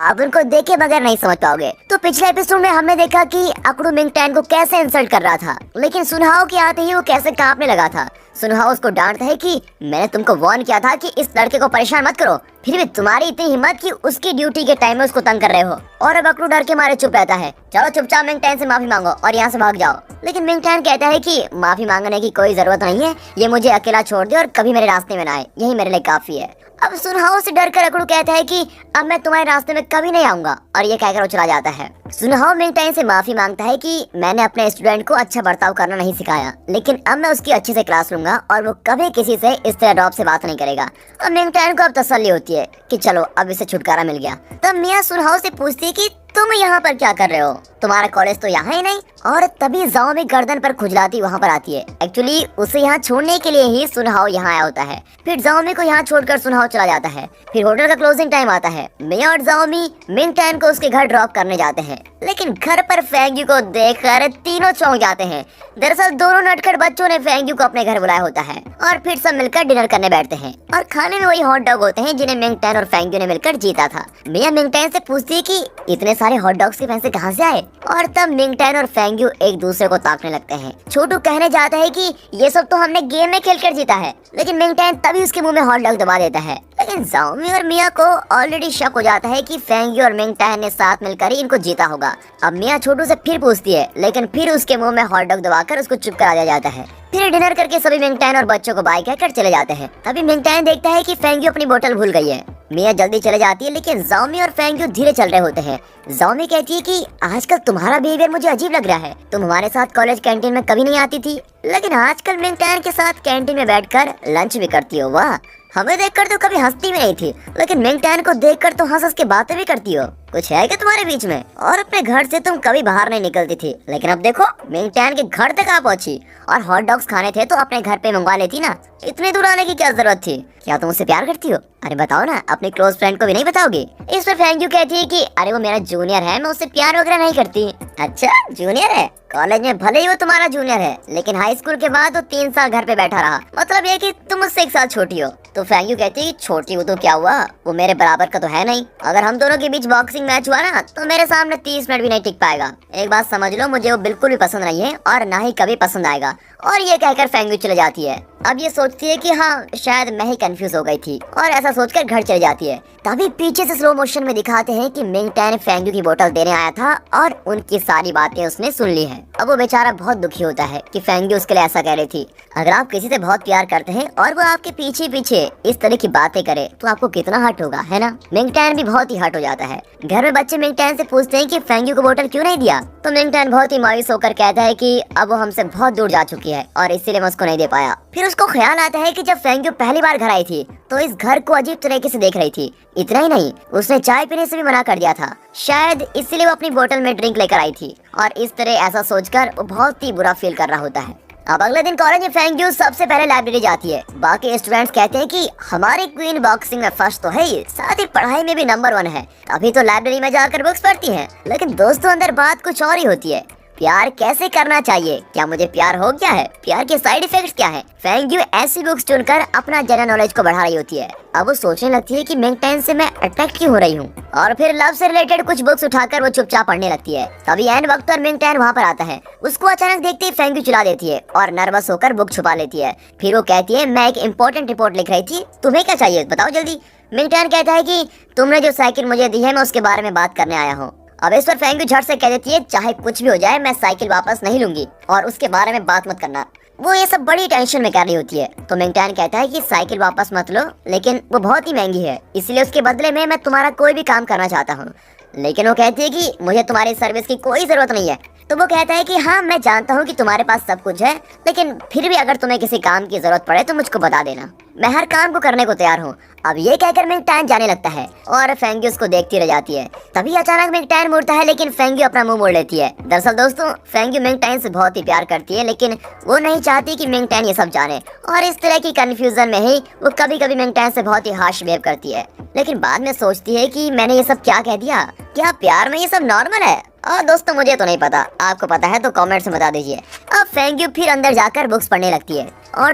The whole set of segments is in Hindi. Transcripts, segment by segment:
आप उनको देखे बगैर नहीं समझ पाओगे। तो पिछले एपिसोड में हमने देखा कि अकड़ू मिंगटैन को कैसे इंसल्ट कर रहा था, लेकिन सुनहाओ के आते ही वो कैसे कांपने लगा था। सुनहाओ उसको डांटता है कि मैंने तुमको वार्न किया था कि इस लड़के को परेशान मत करो, फिर भी तुम्हारी इतनी हिम्मत कि उसकी ड्यूटी के टाइम में उसको तंग कर रहे हो। और अब अकड़ू डर के मारे चुप रहता है। चलो चुपचाप मिंगटैन से माफी मांगो और यहाँ से भाग जाओ। लेकिन मिंगटैन कहता है कि माफी मांगने की कोई जरूरत नहीं है, ये मुझे अकेला छोड़ दे और कभी मेरे रास्ते में ना आए, यही मेरे लिए काफी है। अब सुनहाओ से डरकर अकड़ू कहता है कि अब मैं तुम्हारे रास्ते में कभी नहीं आऊंगा, और ये कहकर वो चला जाता है। सुनहाओ मिंगटैन से माफी मांगता है कि मैंने अपने स्टूडेंट को अच्छा बर्ताव करना नहीं सिखाया, लेकिन अब मैं उसकी अच्छे से क्लास लूंगा और वो कभी किसी से इस तरह रॉब से बात नहीं करेगा। अब मिंगटैन को अब तसल्ली होती है कि चलो अब इसे छुटकारा मिल गया। तब मिया सुनहाओ से पूछती है कि तुम यहाँ पर क्या कर रहे हो, तुम्हारा कॉलेज तो यहाँ ही नहीं। और तभी जाओ में गर्दन पर खुजलाती वहाँ पर आती है। एक्चुअली उसे यहाँ छोड़ने के लिए ही सुनहाओ यहाँ आया होता है। फिर जाओमी को यहाँ छोड़कर सुनहाओ चला जाता है। फिर होटल का क्लोजिंग टाइम आता है। मिया और जाओमी मिंगटैन को उसके घर ड्रॉप करने जाते हैं, लेकिन घर पर फेंग्यू को देखकर तीनों चौंक जाते हैं। दरअसल दोनों नटखट बच्चों ने फेंग्यू को अपने घर बुलाया होता है और फिर सब मिलकर डिनर करने बैठते हैं। और खाने में वही हॉट डॉग होते हैं जिन्हें मिंगटैन और फेंग्यू ने मिलकर जीता था। मिया मिंगटैन से पूछती है कि इतने सारे हॉट डॉग्स के पैसे कहाँ से आए। और तब मिंगटैन और फेंग्यू एक दूसरे को ताकने लगते हैं। छोटू कहने जाता है कि ये सब तो हमने गेम में खेलकर जीता है, लेकिन मिंगटैन तभी उसके मुंह में हॉट डॉग दबा देता है। लेकिन जाओमी और मिया को ऑलरेडी शक हो जाता है कि फेंग्यू और मिंगटैन ने साथ मिलकर ही इनको जीता होगा। अब मिया छोटू से फिर पूछती है, लेकिन फिर उसके मुंह में हॉट डॉग दबाकर उसको चुप करा दिया जाता है। फिर डिनर करके सभी मिंगटैन और बच्चों को बाय कहकर चले जाते हैं। तभी मिंगटैन देखता है कि फेंग्यू अपनी बोतल भूल गई है। मिया जल्दी चले जाती है, लेकिन जाओमी और फेंग्यू धीरे चल रहे होते हैं। जाओमी कहती है कि आजकल तुम्हारा बिहेवियर मुझे अजीब लग रहा है, तुम हमारे साथ कॉलेज कैंटीन में कभी नहीं आती थी, लेकिन आजकल मिंगटैन के साथ कैंटीन में बैठकर लंच भी करती हो। वाह, हमें देखकर तो कभी हंसती भी नहीं थी, लेकिन मिंगटैन को देखकर तो हंस हंस के बातें भी करती हो। कुछ है क्या तुम्हारे बीच में? और अपने घर से तुम कभी बाहर नहीं निकलती थी, लेकिन अब देखो मिंगटैन के घर तक आ पहुंची। और हॉट डॉग्स खाने थे तो अपने घर पे मंगवा लेती ना, इतने दूर आने की क्या जरूरत थी? क्या तुम उससे प्यार करती हो? अरे बताओ ना, अपने क्लोज फ्रेंड को भी नहीं बताओगी? इस पर फेंग्यू कहती है कि अरे वो मेरा जूनियर है, मैं उससे प्यार वगैरह नहीं करती। अच्छा, जूनियर है? कॉलेज में भले ही वो तुम्हारा जूनियर है, लेकिन हाई स्कूल के बाद वो 3 साल घर पे बैठा रहा, मतलब ये कि तुम उससे 1 साल छोटी हो। तो फेंग्यू कहती है छोटी हो तो क्या हुआ, वो मेरे बराबर का तो है नहीं। अगर हम दोनों के बीच बॉक्सिंग मैच हुआ ना, तो मेरे सामने 30 मिनट भी नहीं टिक पाएगा। एक बात समझ लो, मुझे वो बिल्कुल भी पसंद नहीं है और ना ही कभी पसंद आएगा। और ये कहकर फेंग्यू चले जाती है। अब ये सोचती है कि हाँ, शायद मैं ही कंफ्यूज हो गई थी, और ऐसा सोचकर घर चली जाती है। तभी पीछे से स्लो मोशन में दिखाते हैं कि मिंगटैन फेंग्यू की बोतल देने आया था और उनकी सारी बातें उसने सुन ली है। अब वो बेचारा बहुत दुखी होता है कि फेंग्यू उसके लिए ऐसा कह रही थी। अगर आप किसी से बहुत प्यार करते हैं और वो आपके पीछे पीछे इस तरह की बातें करे तो आपको कितना हर्ट होगा, है ना? मिंगटैन भी बहुत ही हर्ट हो जाता है। घर में बच्चे मिंगटैन से पूछते हैं कि फेंग्यू को बोतल क्यों नहीं दिया, तो मिंगटैन बहुत ही मायूस होकर कहता है कि अब वो हमसे बहुत दूर जा चुकी है और इसीलिए मैं उसको नहीं दे पाया। फिर उसको ख्याल आता है कि जब फेंग्यू पहली बार घर आई थी तो इस घर को अजीब तरीके से देख रही थी। इतना ही नहीं, उसने चाय पीने से भी मना कर दिया था, शायद इसीलिए वो अपनी बोतल में ड्रिंक लेकर आई थी। और इस तरह ऐसा सोचकर वो बहुत ही बुरा फील कर रहा होता है। अब अगले दिन कॉलेज में फेंग्यू सबसे पहले लाइब्रेरी जाती है। बाकी स्टूडेंट्स कहते हैं कि हमारी क्वीन बॉक्सिंग में फर्स्ट तो है ही, साथ ही पढ़ाई में भी नंबर 1 है, तभी तो लाइब्रेरी में जाकर बुक्स पढ़ती है। लेकिन दोस्तों, अंदर बात कुछ और ही होती है। प्यार कैसे करना चाहिए, क्या मुझे प्यार हो गया है, प्यार के साइड इफेक्ट्स क्या है? फेंग्यू ऐसी बुक्स चुनकर अपना जनरल नॉलेज को बढ़ा रही होती है। अब वो सोचने लगती है कि मिंगटैन से मैं अट्रैक्ट क्यों हो रही हूँ, और फिर लव से रिलेटेड कुछ बुक्स उठाकर वो चुपचाप पढ़ने लगती है। तभी एंड वक्त पर मिंगटैन वहाँ पर आता है। उसको अचानक देखते ही फेंग्यू चिल्ला देती है और नर्वस होकर बुक छुपा लेती है। फिर वो कहती है मैं एक इम्पोर्टेंट रिपोर्ट लिख रही थी, तुम्हें क्या चाहिए बताओ जल्दी। मिंगटैन कहता है कि तुमने जो साइकिल मुझे दी है मैं उसके बारे में बात करने आया हूँ। अब इस पर फेंग्यू झट से कह देती है चाहे कुछ भी हो जाए मैं साइकिल वापस नहीं लूंगी और उसके बारे में बात मत करना। वो ये सब बड़ी टेंशन में कर रही होती है। तो मिंगटैन कहता है कि साइकिल वापस मत लो, लेकिन वो बहुत ही महंगी है, इसलिए उसके बदले में मैं तुम्हारा कोई भी काम करना चाहता हूँ। लेकिन वो कहती है कि मुझे तुम्हारी सर्विस की कोई जरूरत नहीं है। तो वो कहता है कि हाँ, मैं जानता हूँ कि तुम्हारे पास सब कुछ है, लेकिन फिर भी अगर तुम्हें किसी काम की जरूरत पड़े तो मुझको बता देना, मैं हर काम को करने को तैयार हूँ। अब ये कहकर मिंगटैन जाने लगता है और फेंग्यू उसको देखती रह जाती है। तभी अचानक मिंगटैन मुड़ता है, लेकिन फेंग्यू अपना मुंह मोड़ लेती है। दरअसल दोस्तों, फेंग्यू मिंगटैन से बहुत ही प्यार करती है, लेकिन वो नहीं चाहती कि मिंगटैन ये सब जाने, और इस तरह की कंफ्यूजन में ही वो कभी कभी मिंगटैन से बहुत ही हार्श बिहेव करती है। लेकिन बाद में सोचती है कि मैंने ये सब क्या कह दिया, क्या प्यार में ये सब नॉर्मल है? दोस्तों मुझे तो नहीं पता, आपको पता है तो कमेंट्स में बता दीजिए। अब फेंग्यू फिर अंदर जाकर बुक्स पढ़ने लगती है और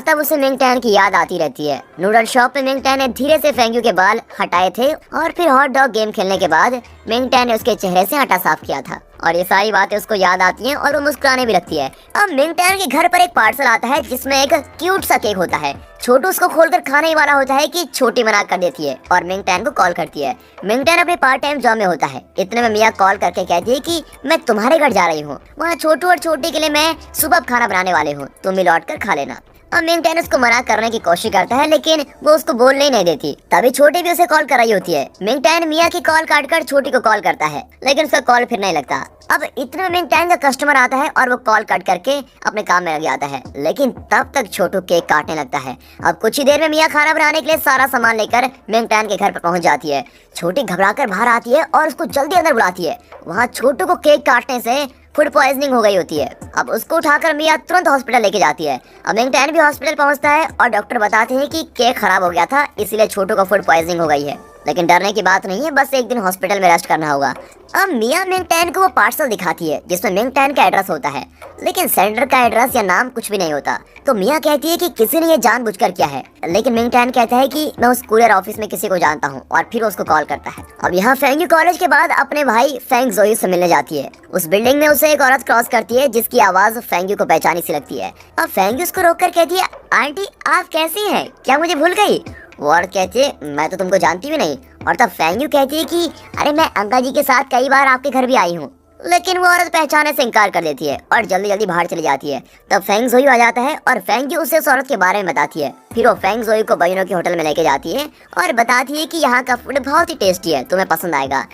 तब उसे मिंग टैन की याद आती रहती है। नूडल शॉप में मिंग टैन ने धीरे से फेंग्यू के बाल हटाए थे और फिर हॉट डॉग गेम खेलने के बाद मिंग टैन ने उसके चेहरे से आटा साफ किया था और ये सारी बातें उसको याद आती हैं और वो मुस्कुराने भी लगती है। अब मिंग टैन के घर पर एक पार्सल आता है जिसमें एक क्यूट सा केक होता है। छोटू उसको खोलकर खाने ही वाला होता है कि छोटी मना कर देती है और मिंग टैन को कॉल करती है। मिंग टैन अपने पार्ट टाइम जॉब में होता है। इतने में मिया कॉल करके कहती है कि मैं तुम्हारे घर जा रही हूँ, वहाँ छोटू और छोटी के लिए मैं सुबह खाना बनाने वाले हूँ, तुम भी लौट कर खा लेना। अब मिंग टैन उसको मना करने की कोशिश करता है लेकिन वो उसको बोलने ही नहीं देती। तभी छोटी भी उसे कॉल कर रही होती है। मिंग टैन मिया की कॉल काटकर छोटी को कॉल करता है लेकिन उसका कॉल फिर नहीं लगता। अब इतने में मिंग टैन का कस्टमर आता है और वो कॉल कट करके अपने काम में लग जाता है लेकिन तब तक छोटू केक काटने लगता है। अब कुछ ही देर में मिया खाना बनाने के लिए सारा सामान लेकर मिंग टैन के घर पर पहुंच जाती है। छोटी घबराकर बाहर आती है और उसको जल्दी अंदर बुलाती है। वहाँ छोटू को केक काटने से फूड पॉइजनिंग हो गई होती है। अब उसको उठाकर मिया तुरंत हॉस्पिटल लेके जाती है। अब मिंग टैन भी हॉस्पिटल पहुंचता है और डॉक्टर बताते हैं कि केक खराब हो गया था इसलिए छोटू को फूड पॉइजनिंग हो गई है, लेकिन डरने की बात नहीं है, बस एक दिन हॉस्पिटल में रेस्ट करना होगा। अब मिया मिंग टैन को वो पार्सल दिखाती है जिसमें मिंग टैन का एड्रेस होता है लेकिन सेंडर का एड्रेस या नाम कुछ भी नहीं होता। तो मिया कहती है कि किसी ने ये जानबूझकर किया है, लेकिन मिंग टैन कहता है कि मैं उस कुरियर ऑफिस में किसी को जानता हूँ और फिर उसको कॉल करता है। अब यहाँ फेंग्यू कॉलेज के बाद अपने भाई फेंग जोई से मिलने जाती है। उस बिल्डिंग में उसे एक औरत क्रॉस करती है जिसकी आवाज फेंग्यू को पहचानी सी लगती है। अब फेंग्यू उसको रोककर कहती है, आंटी आप कैसी हैं, क्या मुझे भूल गई? वो औरत कहती है, मैं तो तुमको जानती भी नहीं। और तब फेंग्यू कहती है कि अरे मैं अंकल जी के साथ कई बार आपके घर भी आई हूँ, लेकिन वो औरत पहचाने से इनकार कर देती है और जल्दी जल्दी बाहर चली जाती है। तब फेंग जोई आ जाता है और फेंग्यू उसे उस औरत के बारे में बताती है। फिर वो फेंग जोई को बहनों के होटल में लेके जाती है और बताती है कि यहाँ का फूड बहुत ही टेस्टी है, तुम्हें पसंद आएगा।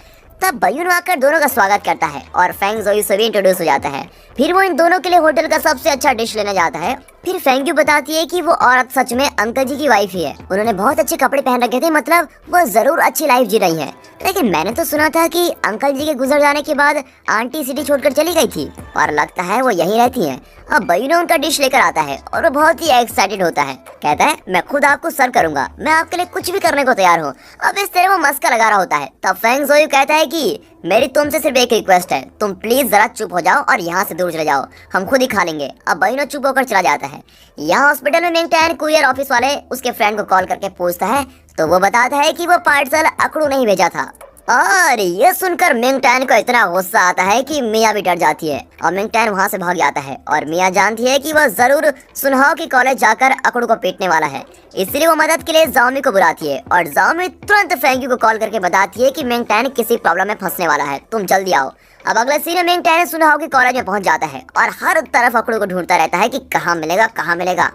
तब बयून आकर दोनों का स्वागत करता है और फेंग जोई से भी इंट्रोड्यूस हो जाता है। फिर वो इन दोनों के लिए होटल का सबसे अच्छा डिश लेने जाता है। फिर फेंग्यू बताती है कि वो औरत सच में अंकल जी की वाइफ ही है, उन्होंने बहुत अच्छे कपड़े पहन रखे थे, मतलब वो जरूर अच्छी लाइफ जी रही है। लेकिन मैंने तो सुना था कि अंकल जी के गुजर जाने के बाद आंटी सिटी छोड़कर चली गई थी और लगता है वो यहीं रहती हैं। अब बयून उनका डिश लेकर आता है और वो बहुत ही एक्साइटेड होता है। कहता है मैं खुद आपको सर्व करूंगा, मैं आपके लिए कुछ भी करने को तैयार हूँ। अब इस तरह वो मस्का लगा रहा होता है। तब फेंग जोई कहता है कि मेरी तुमसे सिर्फ एक रिक्वेस्ट है, तुम प्लीज जरा चुप हो जाओ और यहाँ से दूर चले जाओ, हम खुद ही खा लेंगे। अब बयूनो चुप होकर चला जाता है। यहाँ हॉस्पिटल में मिंग टैन कुरियर ऑफिस वाले उसके फ्रेंड को कॉल करके पूछता है तो वो बताता है कि वो पार्सल अकड़ू नहीं भेजा था। और ये सुनकर मिंग टैन को इतना गुस्सा आता है कि मिया भी डर जाती है और मिंग टैन वहाँ से भाग जाता है। और मिया जानती है कि वह जरूर सुनहाओ की कॉलेज जाकर अकड़ू को पीटने वाला है, इसलिए वो मदद के लिए जाओमी को बुलाती है। और जाओमी तुरंत फेंग्यू को कॉल करके बताती है कि मिंग टैन किसी प्रॉब्लम में फंसने वाला है, तुम जल्दी आओ। अब अगले सीन में मिंग टैन सुनहाओ की कॉलेज में पहुंच जाता है और हर तरफ अकड़ू को ढूंढता रहता है कि कहाँ मिलेगा कहाँ मिलेगा।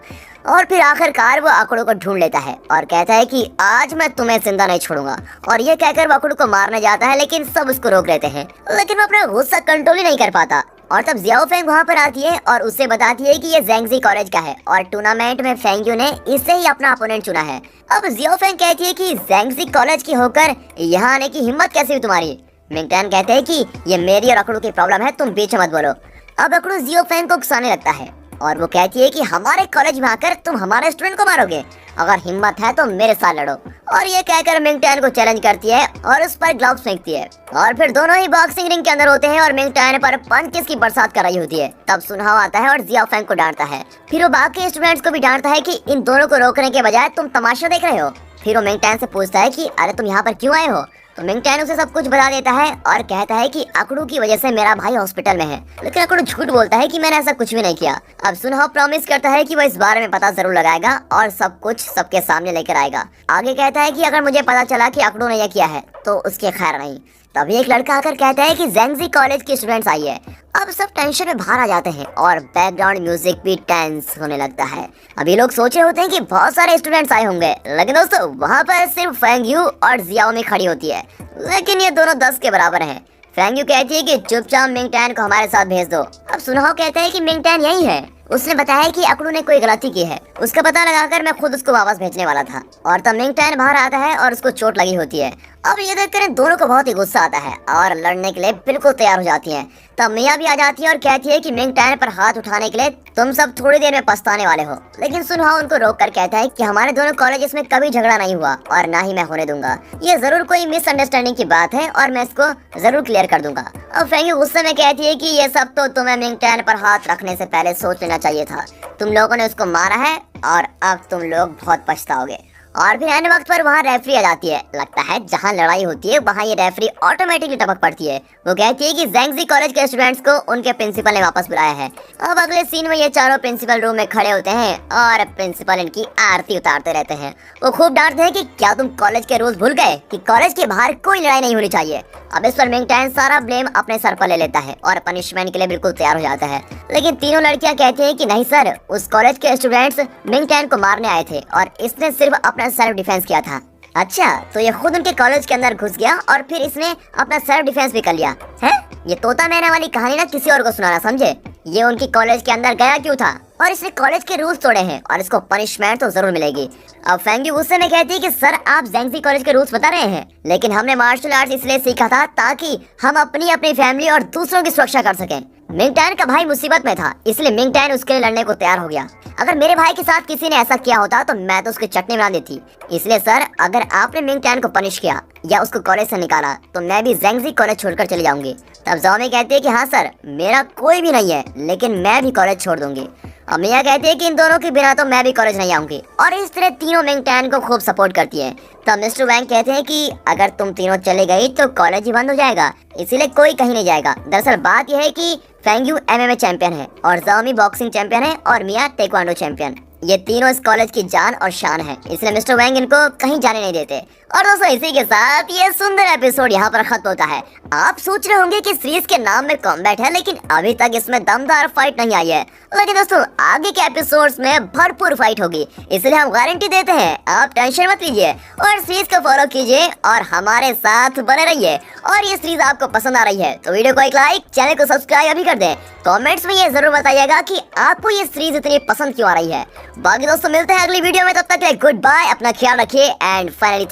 और फिर आखिरकार वो अकड़ू को ढूंढ लेता है और कहता है कि आज मैं तुम्हें जिंदा नहीं छोड़ूंगा। और ये कहकर वो अकड़ू को मारने जाता है लेकिन सब उसको रोक लेते हैं, लेकिन वो अपना गुस्सा कंट्रोल ही नहीं कर पाता। और तब जियाओ फेंग वहाँ पर आती है और उससे बताती है कि ये ज़ेंगजी कॉलेज का है और टूर्नामेंट में फेंग्यू ने इसे ही अपना अपोनेंट चुना है। अब जियाओ फेंग कहती है कि ज़ेंगजी कॉलेज की होकर यहाँ आने की हिम्मत कैसे हुई तुम्हारी? मिंग टैन कहते हैं कि ये मेरी और अकड़ू की प्रॉब्लम है, तुम बीच मत बोलो। अब अकड़ू जियाओ फेंग को उकसाने लगता है और वो कहती है कि हमारे कॉलेज में आकर तुम हमारे स्टूडेंट को मारोगे, अगर हिम्मत है तो मेरे साथ लड़ो। और ये कहकर मिंग टैन को चैलेंज करती है और उस पर ग्लव्स फेंकती है और फिर दोनों ही बॉक्सिंग रिंग के अंदर होते हैं और मिंग टैन पर पंचेस की बरसात कर रही होती है। तब सुनहाओ आता है और जियाओ फेंग को डांटता है। फिर वो बाकी स्टूडेंट्स को भी डांटता है कि इन दोनों को रोकने के बजाय तुम तमाशा देख रहे हो। फिर वो मिंग टैन से पूछता है कि अरे तुम यहाँ पर क्यों आए हो? तो मिंग टैन उसे सब कुछ बता देता है और कहता है कि अकड़ू की वजह से मेरा भाई हॉस्पिटल में है, लेकिन अकड़ू झूठ बोलता है कि मैंने ऐसा कुछ भी नहीं किया। अब सुनहाओ प्रॉमिस करता है कि वो इस बारे में पता जरूर लगाएगा और सब कुछ सबके सामने लेकर आएगा। आगे कहता है कि अगर मुझे पता चला कि अकड़ू ने यह किया है तो उसके खैर नहीं। तभी एक लड़का आकर कहता है कि ज़ेंगजी कॉलेज की स्टूडेंट्स आई है। अब सब टेंशन में बाहर आ जाते हैं और बैकग्राउंड म्यूजिक भी टेंस होने लगता है। अभी लोग सोच रहे होते हैं कि बहुत सारे स्टूडेंट्स आए होंगे, लेकिन दोस्तों वहाँ पर सिर्फ फेंग्यू और जियाओमी खड़ी होती है, लेकिन ये दोनों 10 के बराबर हैं। फेंग्यू कहती है कि चुपचाप मिंग टैन को हमारे साथ भेज दो। अब सुनहाओ कहता है कि मिंग टैन यही है, उसने बताया कि अकड़ू ने कोई गलती की है, उसका पता लगाकर मैं खुद उसको वापस भेजने वाला था। और तब मिंग टैन बाहर आता है और उसको चोट लगी होती है अब ये देखकर इन दोनों को बहुत ही गुस्सा आता है और लड़ने के लिए बिल्कुल तैयार हो जाती हैं। तब मिया भी आ जाती है और कहती है कि मिंग टैन पर हाथ उठाने के लिए तुम सब थोड़ी देर में पछताने वाले हो। लेकिन सुनहाओ उनको रोक कर कहता है कि हमारे दोनों कॉलेजेस में कभी झगड़ा नहीं हुआ और ना ही मैं होने दूंगा। ये जरूर कोई मिसअंडरस्टैंडिंग की बात है और मैं इसको जरूर क्लियर कर दूंगा। अब फेंगी गुस्से में कहती है कि ये सब तो तुम्हें मिंग टैन पर हाथ रखने से पहले सोच लेना चाहिए था। तुम लोगों ने उसको मारा है और अब तुम लोग बहुत पछताओगे। और फिर एन वक्त पर वहाँ रेफरी आ जाती है। लगता है जहाँ लड़ाई होती है वहाँ ये रेफरी ऑटोमेटिकली टपक पड़ती है। वो कहती है कि ज़ैंगजी कॉलेज के स्टूडेंट्स को उनके प्रिंसिपल ने वापस बुलाया है। अब अगले सीन में ये चारों प्रिंसिपल रूम में खड़े होते हैं और प्रिंसिपल इनकी आरती उतारते रहते हैं। वो खूब डांटते हैं कि क्या तुम कॉलेज के रूल्स भूल गए कि कॉलेज के बाहर कोई लड़ाई नहीं होनी चाहिए। अब इस पर मिंग टैन सारा ब्लेम अपने सर पर ले लेता है और पनिशमेंट के लिए बिल्कुल तैयार हो जाता है। लेकिन तीनों लड़कियां कहती हैं कि नहीं सर, उस कॉलेज के स्टूडेंट्स मिंग टैन को मारने आए थे और इसने सिर्फ अपना सेल्फ डिफेंस किया था। अच्छा, तो ये खुद उनके कॉलेज के अंदर घुस गया और फिर इसने अपना सेल्फ डिफेंस भी कर लिया है। ये तोता मैना वाली कहानी ना किसी और को सुनाना, समझे। ये उनकी कॉलेज के अंदर गया क्यों था और इसने कॉलेज के रूल्स तोड़े हैं और इसको पनिशमेंट तो जरूर मिलेगी। अब फेंगी गुस्से में कहती है कि सर आप ज़ैंगजी कॉलेज के रूल्स बता रहे हैं, लेकिन हमने मार्शल आर्ट्स इसलिए सीखा था ताकि हम अपनी फैमिली और दूसरों की सुरक्षा कर सकें। मिंग टैन का भाई मुसीबत में था, इसलिए मिंग टैन उसके लिए लड़ने को तैयार हो गया। अगर मेरे भाई के साथ किसी ने ऐसा किया होता तो मैं तो उसकी चटनी बना देती। इसलिए सर, अगर आपने मिंग टैन को पनिश किया या उसको कॉलेज से निकाला तो मैं भी ज़ैंगजी कॉलेज छोड़कर चली जाऊंगी। तब ज़ोमी कहती है कि हाँ सर, मेरा कोई भी नहीं है, लेकिन मैं भी कॉलेज छोड़ दूंगी। और मिया कहती है कि इन दोनों के बिना तो मैं भी कॉलेज नहीं आऊंगी। और इस तरह तीनों मिंग टैन को खूब सपोर्ट करती है। तब मिस्टर वैंग कहते हैं कि अगर तुम तीनों चले गई तो कॉलेज ही बंद हो जाएगा, इसीलिए कोई कहीं नहीं जाएगा। दरअसल बात यह है कि फेंग्यू एमएमए चैंपियन है और ज़ोमी बॉक्सिंग चैंपियन है और मिया टेक्वांडो चैंपियन। ये तीनों इस कॉलेज की जान और शान है, इसलिए मिस्टर वैंग इनको कहीं जाने नहीं देते। और दोस्तों इसी के साथ ये सुंदर एपिसोड यहाँ पर खत्म होता है। आप सोच रहे होंगे कि सीरीज के नाम में कॉम्बैट है, लेकिन अभी तक इसमें दमदार फाइट नहीं आई है। लेकिन दोस्तों आगे के एपिसोड्स में भरपूर फाइट होगी, इसलिए हम गारंटी देते हैं, आप टेंशन मत लीजिए और सीरीज को फॉलो कीजिए और हमारे साथ बने रहिए। और ये सीरीज आपको पसंद आ रही है तो वीडियो को एक लाइक, चैनल को सब्सक्राइब अभी कर दें। कमेंट्स में ये जरूर बताइएगा कि आपको ये सीरीज इतनी पसंद क्यों आ रही है। बाकी दोस्तों मिलते हैं अगली वीडियो में, तब तक के लिए गुड बाय, अपना ख्याल रखिए एंड फाइनली